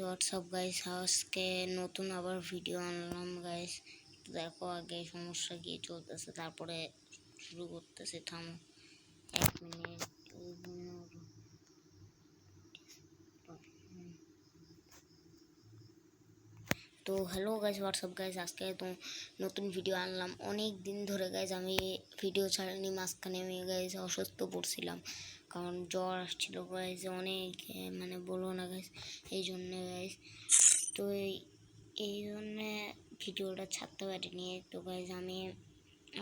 WhatsApp guys, আজকে নতুন আবার ভিডিও আনলাম গাইস। দেখো আগে সমস্যা কি চলতেছে, তারপরে শুরু করতেছি। থামো 1 মিনিট। তো হ্যালো গাইস, হোয়াটসঅ্যাপ গাইস, আজকে তো নতুন ভিডিও আনলাম। অনেক দিন ধরে গাইস আমি ভিডিও ছাড়িনি। মাঝখানে আমি গাইস অসুস্থ পড়ছিলাম, কারণ জ্বর আসছিল গাইস অনেক, মানে বলবো না গাইস। এই জন্য গাইস, তো এই জন্যে ভিডিওটা ছাড়তে পারিনি। তো গাইস আমি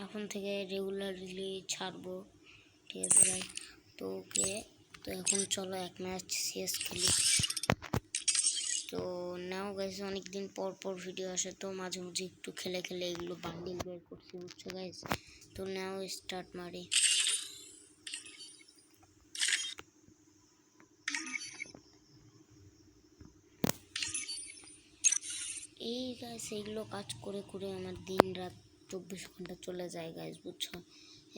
এখন থেকে রেগুলারলি ছাড়বো, ঠিক আছে গাইস? তো তো এখন চলো এক ম্যাচ সিএস খেলি। তো নাও গাইস, অনেকদিন পর পর ভিডিও আসে, তো মাঝে মাঝে একটু খেলে খেলে এগুলো বান্ডিল বের করছি, বুঝছো গাইস? তো নাও স্টার্ট মারি। এই গাইস এইগুলো কাজ করে করে আমার দিন রাত 24 ঘন্টা চলে যায় গাইস, বুঝছো?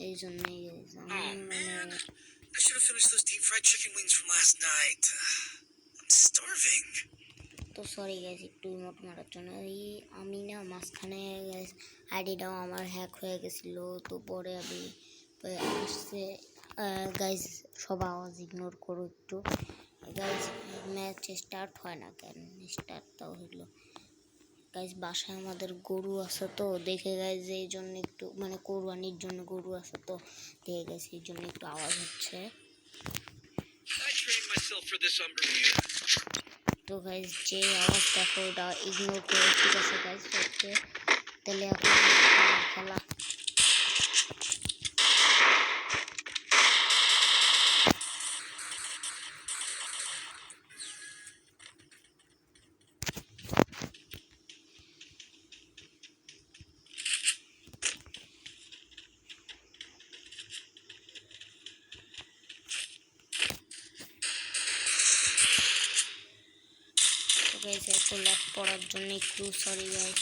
এই জন্যই গাইস আমি মানে I should have finished those deep fried chicken wings from last night. I'm starving. তো সরি গাইস একটু ইমোট মারার জন্য। এই আমি না মাঝখানে গাইস আইডিটাও আমার হ্যাক হয়ে গেছিলো, তো পরে আমি আসছে। গাইস সব আওয়াজ ইগনোর করো একটু গাইস। ম্যাচ স্টার্ট হয় না কেন? স্টার্ট তাও হইলো গাইস। বাসায় আমাদের গরু আছে, তো দেখে গাইস এই জন্য একটু, মানে কোরবানির জন্য গরু আছে, তো দেখে গেছে এই জন্য একটু আওয়াজ হচ্ছে। I trained myself for this on Bermuda. তো গাইস যে আওয়াজ দেখো ওটা ইগনোর করে, ঠিক আছে গাইস? ওকে, তাহলে এখন খেলা। তো গাইস এত ল্যাগ পড়ার জন্য একটু sorry guys.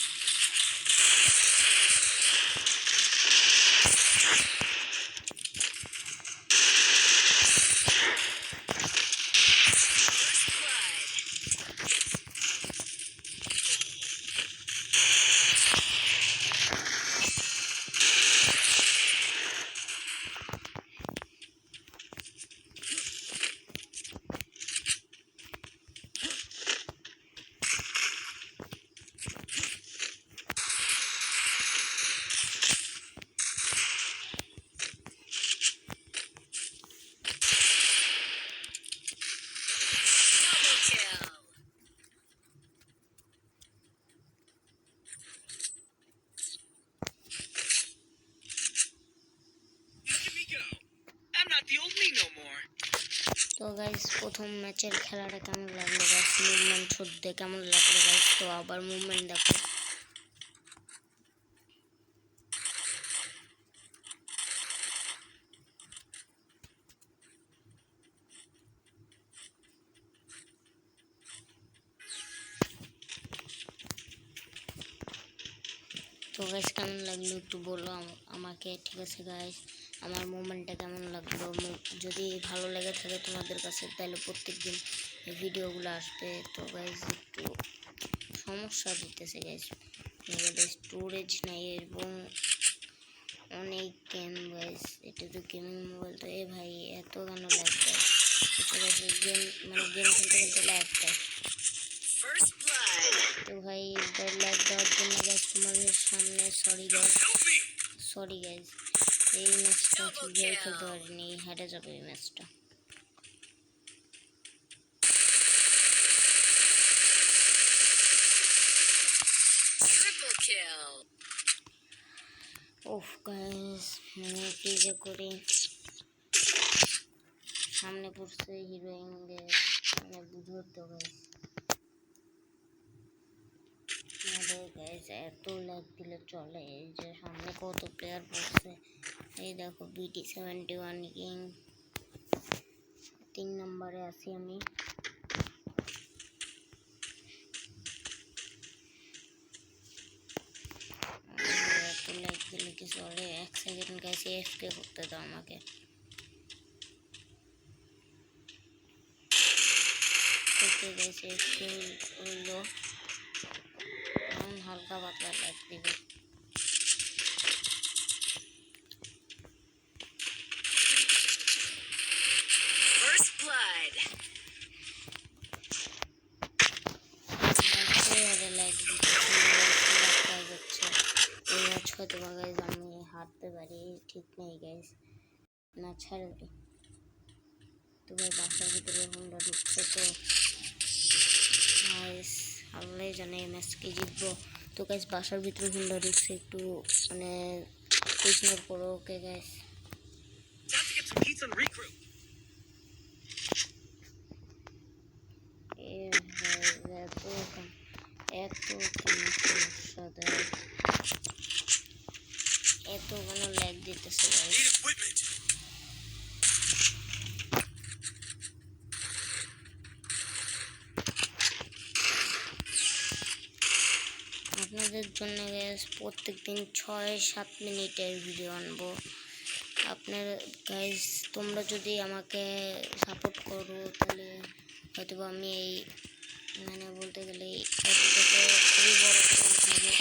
I'm not the old me no more. তো গাইস প্রথম ম্যাচের খেলাটা কেমন লাগলো গাইস? মুভমেন্ট শুদ্ধে কেমন লাগলো গাইস? তো আবার মুভমেন্ট দেখো। তো গাইস কেমন লাগলো একটু বলো আমাকে, ঠিক আছে গাইস? আমার মুভমেন্টটা কেমন লাগলো? যদি ভালো লেগে থাকে তোমাদের কাছে, তাহলে প্রত্যেকদিন এই ভিডিওগুলো আসবে। তো গাইস একটু সমস্যা দিতেছে গাইস, মোবাইলে স্টোরেজ নাই এবং অনেক গেম গাইস। এটা তো গেমিং মোবাইল, তো ভাই এত কেন ল্যাগ দেয়? গেম মানে গেম খেলতে খেলতে ল্যাগ দেয়। তো ভাই ল্যাগ দেওয়ার জন্য গাইস তোমাদের সামনে সরি গাইস, সরি গাইস। এই ম্যাচটা ক্লিয়ার খেলতে পারিনি, হেরে যাবে এই ম্যাচটা। ওফ গাইস, মানে কি যে করি, সামনে পড়ছে হিরোইনদের, মানে বুঝো তো গাইস। আমাদের গাইস এত ল্যাগ দিলে চলে? এই যে সামনে কত প্লেয়ার পড়ছে, এই দেখো BT71 কিং, 3 নম্বরে আছি আমি। এত ল্যাগ দিলে কি চলে? 1 সেকেন্ড গাইস, এফকে করতে দাও আমাকে। ওকে দিচ্ছে গাইস, একটু হইলো এখন হালকা পাতলা লাইক দিবে। First blood. লাইক দিতে যাচ্ছে এই ম্যাচ হয়তো বা গাইস আমি হারতে পারি, ঠিক নেই গাইস, ম্যাচ হারে দিই। তো ভাই বাসার ভিতরে হুন্ডা ঢুকছে, তো গাইস আল্লাহ জানে এই ম্যাচ কি জিতবো। তো গাইস বাসার ভিতরে হুন্ডা ঢুকছে, একটু মানে ইগনোর করো, okay guys. Time to get some pizza and regroup. এত সমস্যা দেয়, এত কেন ল্যাগ দিতেছে গাইস। Need equipment. আপনাদের জন্য গাইস প্রত্যেকদিন 6-7 মিনিটের ভিডিও আনবো। আপনার গাইস তোমরা যদি আমাকে সাপোর্ট করো তাহলে হয়তো আমি এই মানে বলতে গেলে এটাকে খুবই বড় করে উঠাবো,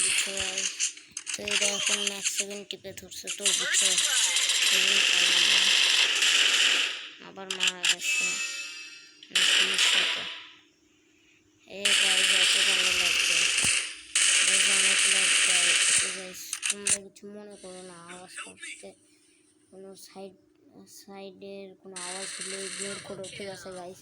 বুঝছো গাইস। তো এটা এখন ম্যাক্স 7 টিপে ধরছে, তো বুঝছো এই পারলাম না, আবার মারা গেছে সমস্যা। তো এই গাইস এত ভালো লাগছে, অনেক লাগছে। তো গাইস তোমরা কিছু মনে করো না, আওয়াজ করতে কোনো সাইডের কোনো আওয়াজ হলে ইগনোর করো, ঠিক আছে গাইস।